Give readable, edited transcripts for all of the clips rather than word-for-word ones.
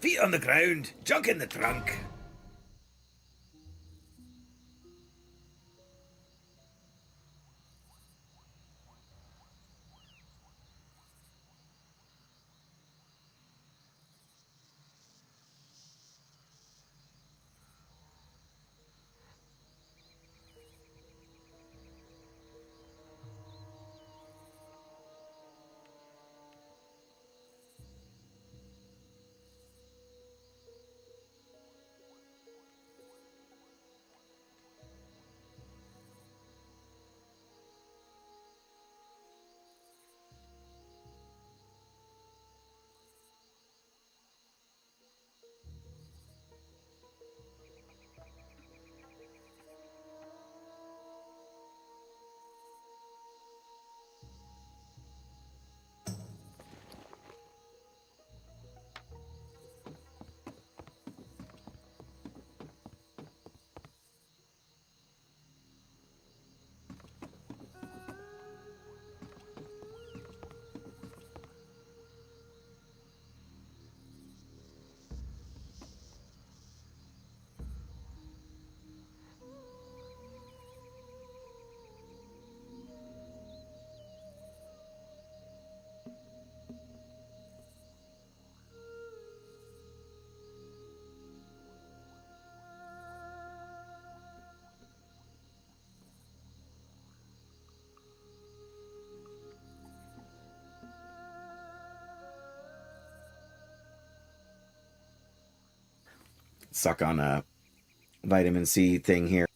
Feet on the ground, junk in the trunk. Suck on a vitamin C thing here.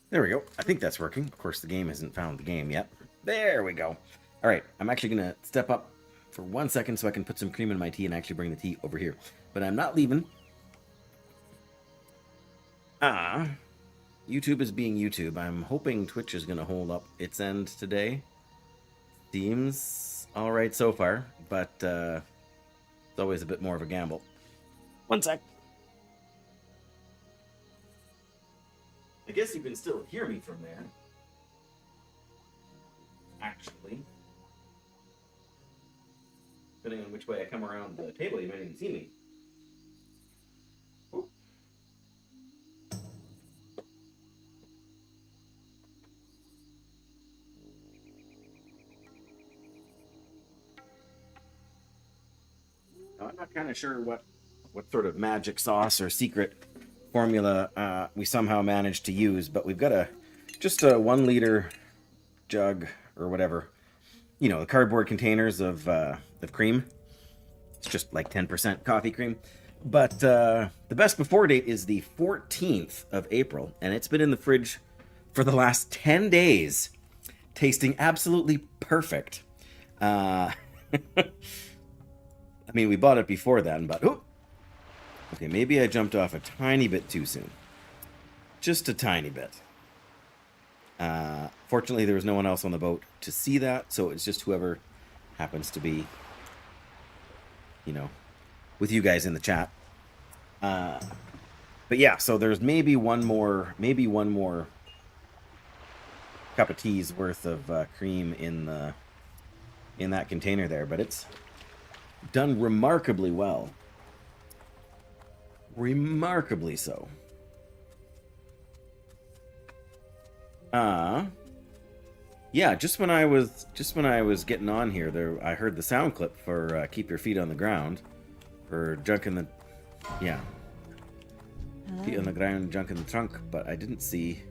There we go. I think that's working. Of course, the game hasn't found the game yet. There we go. All right, I'm actually going to step up for 1 second so I can put some cream in my tea and actually bring the tea over here. But I'm not leaving. YouTube is being YouTube. I'm hoping Twitch is going to hold up its end today. Seems all right so far, but it's always a bit more of a gamble. 1 sec. I guess you can still hear me from there. Actually. Depending on which way I come around the table, you might even see me. Ooh. Now, I'm not kind of sure what sort of magic sauce or secret formula we somehow managed to use, but we've got just a 1 liter jug or whatever, you know, the cardboard containers of cream. It's just like 10% coffee cream, but the best before date is the 14th of April, and it's been in the fridge for the last 10 days, tasting absolutely perfect. I mean, we bought it before then, but okay, maybe I jumped off a tiny bit too soon. Just a tiny bit. Fortunately, there was no one else on the boat to see that, so it's just whoever happens to be, you know, with you guys in the chat. But yeah, so there's maybe one more cup of tea's worth of cream in that container there, but it's done remarkably well. Remarkably so. Yeah, just when I was getting on here, I heard the sound clip for "Keep Your Feet on the Ground," for junk in the, yeah, feet on the ground, junk in the trunk, but I didn't see.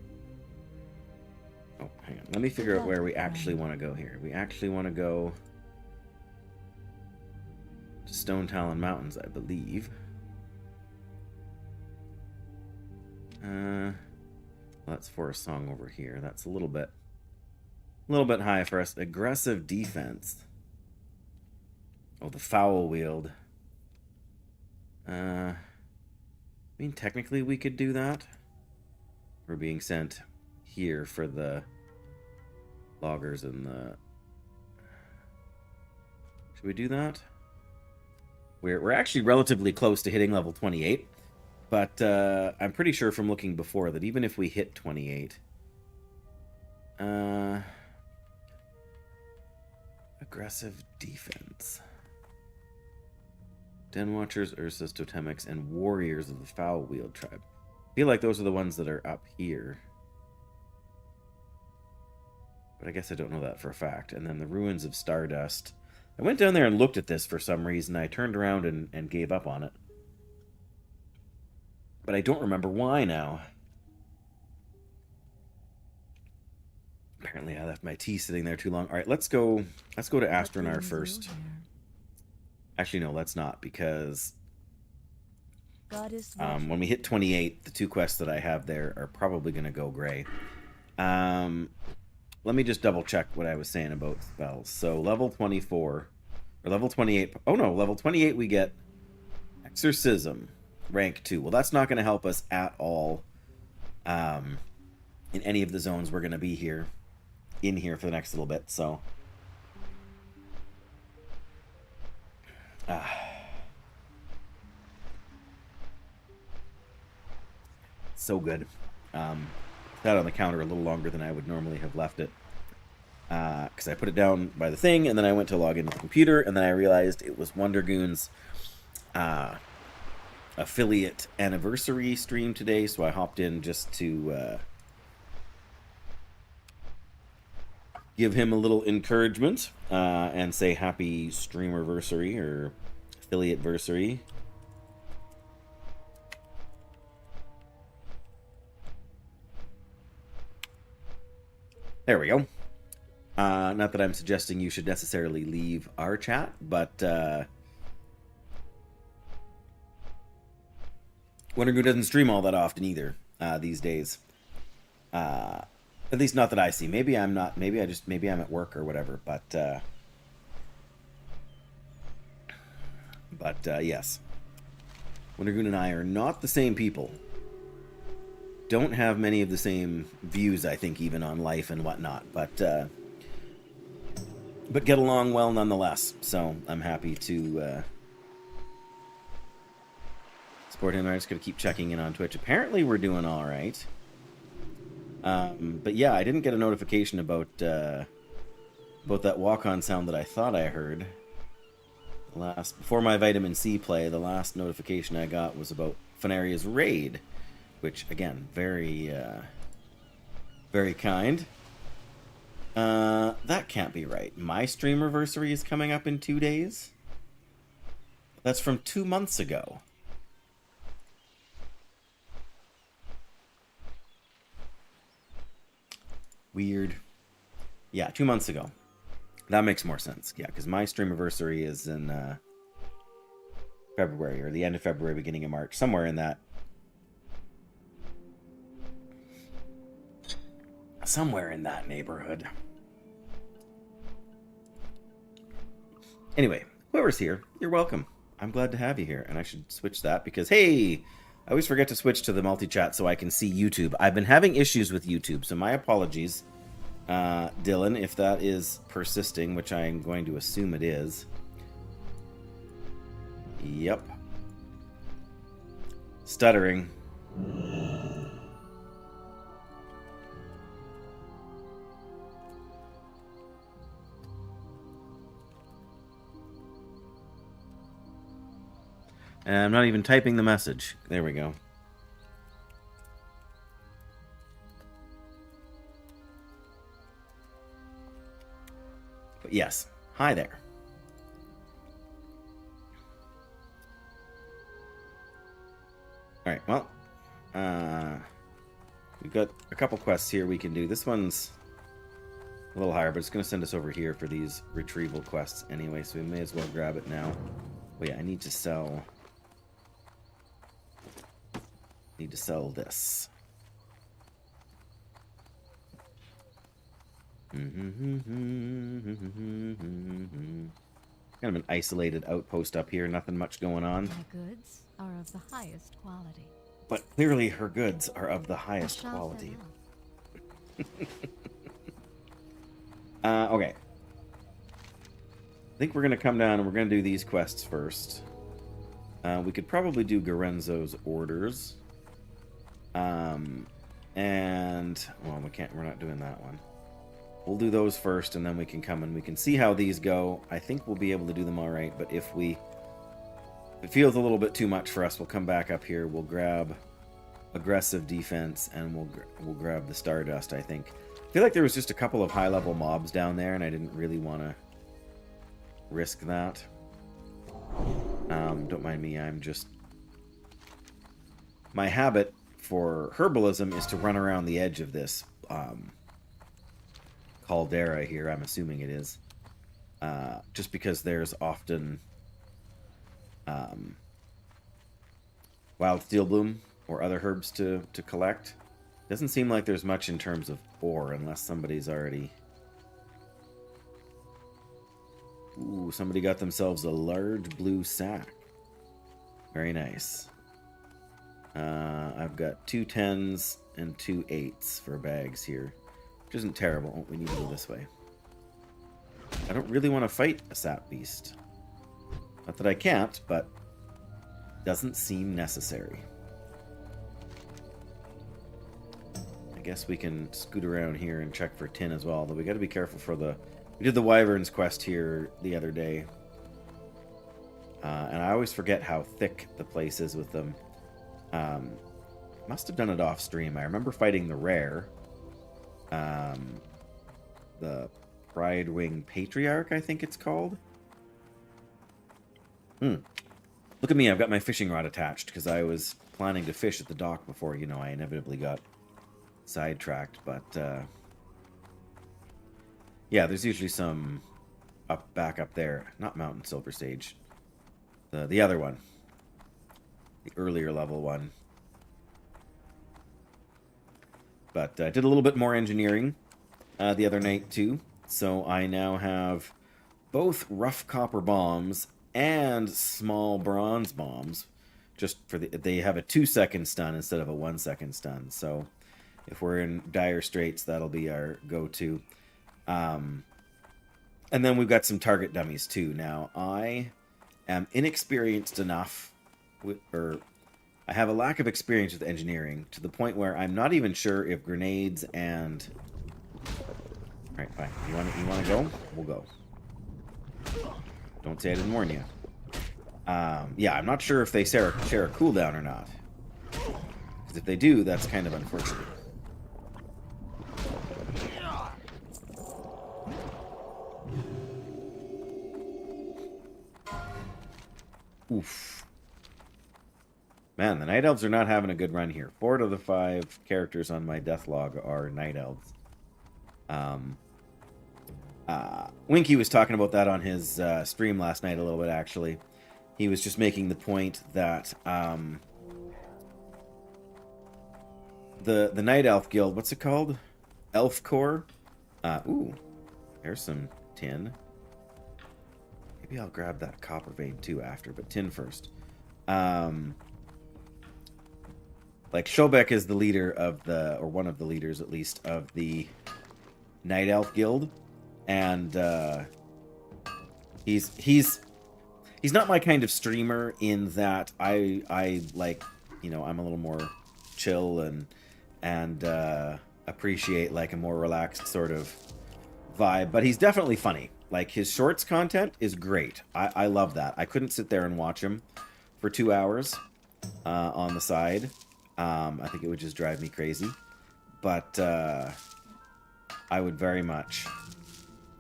Oh, hang on. Let me figure out where we actually want to go here. We actually want to go to Stone Talon Mountains, I believe. That's for a song over here. That's a little bit high for us. Aggressive defense. Oh, the foul wield. I mean, technically we could do that. We're being sent here for the loggers and the... Should we do that? We're actually relatively close to hitting level 28. But I'm pretty sure from looking before that even if we hit 28, Aggressive defense. Den Watchers, Ursa's Totemics, and Warriors of the Foul-Wheeled Tribe. I feel like those are the ones that are up here. But I guess I don't know that for a fact. And then the Ruins of Stardust. I went down there and looked at this for some reason. I turned around and gave up on it. But I don't remember why now. Apparently I left my tea sitting there too long. All right, let's go to Astronar first. Actually, no, let's not, because when we hit 28, the 2 quests that I have there are probably going to go gray. Let me just double check what I was saying about spells. So level 24, or level 28. Oh no, level 28 we get Exorcism, rank 2. Well, that's not going to help us at all in any of the zones we're going to be in here for the next little bit. So so good. That on the counter a little longer than I would normally have left it, because I put it down by the thing, and then I went to log into the computer, and then I realized it was Wondergoon's affiliate anniversary stream today, so I hopped in just to give him a little encouragement and say happy streamerversary or affiliateversary. There we go. Not that I'm suggesting you should necessarily leave our chat, but Wondergoon doesn't stream all that often either these days. At least not that I see. Maybe I'm not. Maybe I'm at work or whatever. But yes, Wondergoon and I are not the same people. Don't have many of the same views, I think, even on life and whatnot, but get along well nonetheless. So I'm happy to support him. I'm just gonna keep checking in on Twitch. Apparently, we're doing all right. But yeah, I didn't get a notification about that walk-on sound that I thought I heard. Before my vitamin C play, the last notification I got was about Fenaria's raid. Which, again, very kind. That can't be right. My streamerversary is coming up in 2 days? That's from 2 months ago. Weird. Yeah, 2 months ago. That makes more sense. Yeah, because my streamerversary is in February, or the end of February, beginning of March. Somewhere in that. Somewhere in that neighborhood. Anyway, whoever's here, you're welcome. I'm glad to have you here. And I should switch that because, hey, I always forget to switch to the multi-chat so I can see YouTube. I've been having issues with YouTube, so my apologies, Dylan, if that is persisting, which I'm going to assume it is. Yep. Stuttering. And I'm not even typing the message. There we go. But yes, hi there. Alright, well, we've got a couple quests here we can do. This one's a little higher, but it's going to send us over here for these retrieval quests anyway, so we may as well grab it now. Oh yeah, I need to sell... Need to sell this. Kind of an isolated outpost up here, nothing much going on. My goods are of the highest quality. But clearly her goods are of the highest quality. Okay. I think we're going to come down and we're going to do these quests first. We could probably do Garenzo's orders. And, well, we're not doing that one. we'll do those first, and then we can come and we can see how these go. I think we'll be able to do them all right, but if it feels a little bit too much for us, we'll come back up here. We'll grab aggressive defense, and we'll grab the Stardust, I think. I feel like there was just a couple of high-level mobs down there, and I didn't really want to risk that. Don't mind me, I'm just... My habit for herbalism is to run around the edge of this caldera here, I'm assuming it is. Just because there's often wild steel bloom or other herbs to collect. Doesn't seem like there's much in terms of ore unless somebody's already... Ooh, somebody got themselves a large blue sack. Very nice. I've got 2 10s and 2 8s for bags here, which isn't terrible. Oh, we need to go this way. I don't really want to fight a sap beast. Not that I can't, but doesn't seem necessary. I guess we can scoot around here and check for tin as well, though we got to be careful for the... We did the Wyverns quest here the other day. And I always forget how thick the place is with them. Must have done it off stream. I remember fighting the rare. The Pride Wing Patriarch, I think it's called. Look at me, I've got my fishing rod attached because I was planning to fish at the dock before, you know, I inevitably got sidetracked. But, yeah, there's usually some back up there. Not Mountain Silver Sage. The other one. The earlier level one. But I did a little bit more engineering the other night too. So I now have both rough copper bombs and small bronze bombs. Just for they have a 2-second stun instead of a 1-second stun. So if we're in dire straits, that'll be our go-to. And then we've got some target dummies too. Now I am inexperienced enough or I have a lack of experience with engineering to the point where I'm not even sure if grenades and... Alright, fine. You want to go? We'll go. Don't say I didn't warn you. Yeah, I'm not sure if they share a cooldown or not. Because if they do, that's kind of unfortunate. Oof. Man, the Night Elves are not having a good run here. 4 of the 5 characters on my death log are Night Elves. Winky was talking about that on his stream last night a little bit, actually. He was just making the point that the Night Elf Guild, what's it called? Elf Corps? Ooh, there's some tin. Maybe I'll grab that copper vein too after, but tin first. Like, Shobek is the leader of the, or one of the leaders at least, of the Night Elf Guild. And he's not my kind of streamer in that I like, you know, I'm a little more chill and appreciate like a more relaxed sort of vibe. But he's definitely funny. Like, his shorts content is great. I love that. I couldn't sit there and watch him for 2 hours on the side. I think it would just drive me crazy. But I would very much,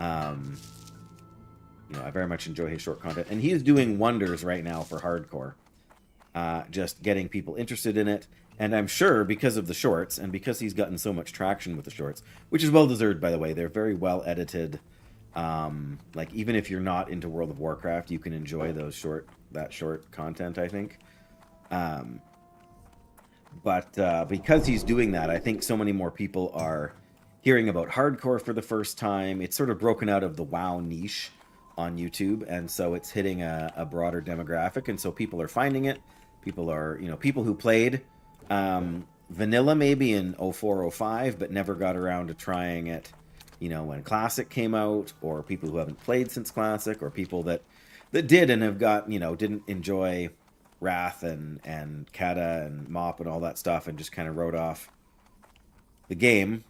you know, I very much enjoy his short content. And he is doing wonders right now for hardcore. Just getting people interested in it. And I'm sure because of the shorts, and because he's gotten so much traction with the shorts, which is well-deserved, by the way. They're very well-edited. Like, even if you're not into World of Warcraft, you can enjoy that short content, I think. But because he's doing that, I think so many more people are hearing about hardcore for the first time. It's sort of broken out of the WoW niche on YouTube, and so it's hitting a broader demographic, and so people are finding it. People are, you know, people who played vanilla maybe in 04, 05, but never got around to trying it, you know, when Classic came out, or people who haven't played since Classic, or people that did and have got, you know, didn't enjoy Wrath and Kata and Mop and all that stuff and just kind of wrote off the game.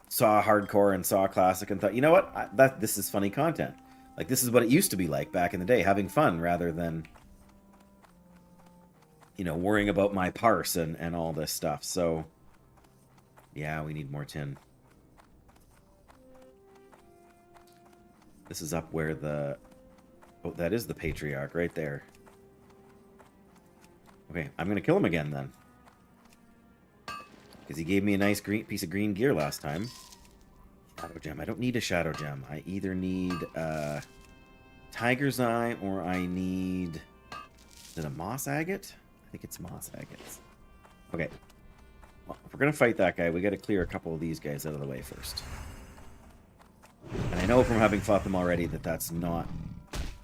saw hardcore and saw classic and thought, you know what, this is funny content. Like, this is what it used to be like back in the day, having fun rather than, you know, worrying about my parse and all this stuff. So, yeah, we need more tin. This is up where the... Oh, that is the Patriarch right there. Okay, I'm going to kill him again then. Because he gave me a nice piece of green gear last time. Shadow Gem. I don't need a Shadow Gem. I either need Tiger's Eye or I need... Is it a Moss Agate? I think it's Moss Agates. Okay. Well, if we're going to fight that guy, we got to clear a couple of these guys out of the way first. And I know from having fought them already that that's not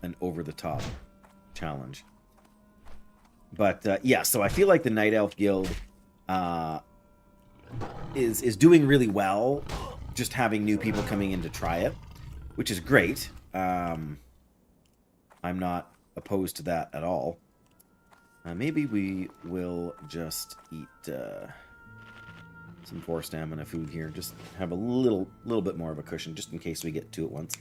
an over-the-top challenge. But, yeah, so I feel like the Night Elf Guild is doing really well, just having new people coming in to try it, which is great. I'm not opposed to that at all. Maybe we will just eat some 4 stamina food here. Just have a little bit more of a cushion, just in case we get 2 at once.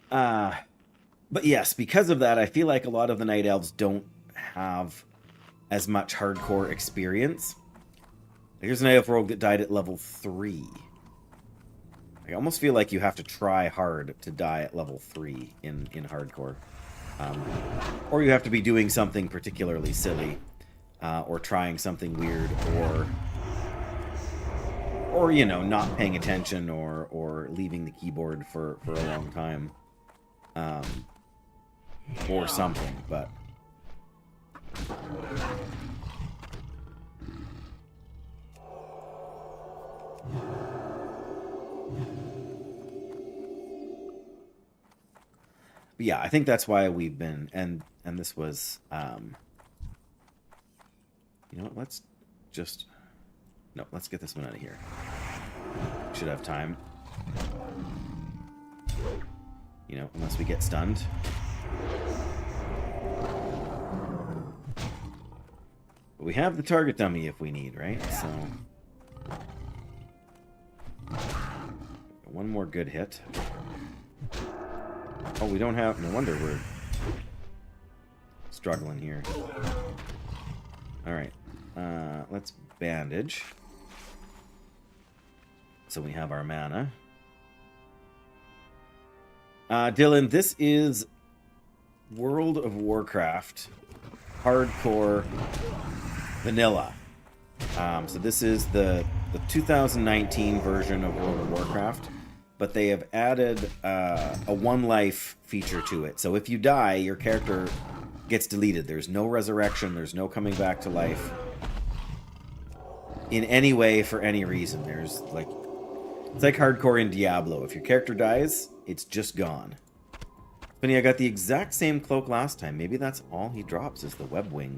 But yes, because of that, I feel like a lot of the Night Elves don't have as much hardcore experience. Here's an Night Elf rogue that died at level 3. I almost feel like you have to try hard to die at level 3 in hardcore. Or you have to be doing something particularly silly, or trying something weird, or you know, not paying attention, or leaving the keyboard for a long time, or something. But yeah, I think that's why we've been, and this was, you know what, let's get this one out of here. Should have time. You know, unless we get stunned. But we have the target dummy if we need, right? So, one more good hit. Oh, we don't have... No wonder we're struggling here. Alright. Let's bandage. So we have our mana. Dylan, this is World of Warcraft Hardcore Vanilla. So this is the 2019 version of World of Warcraft. But they have added a one life feature to it. So if you die, your character gets deleted. There's no resurrection. There's no coming back to life in any way for any reason. There's like... It's like hardcore in Diablo. If your character dies, it's just gone. Funny, I got the exact same cloak last time. Maybe that's all he drops is the Web Wing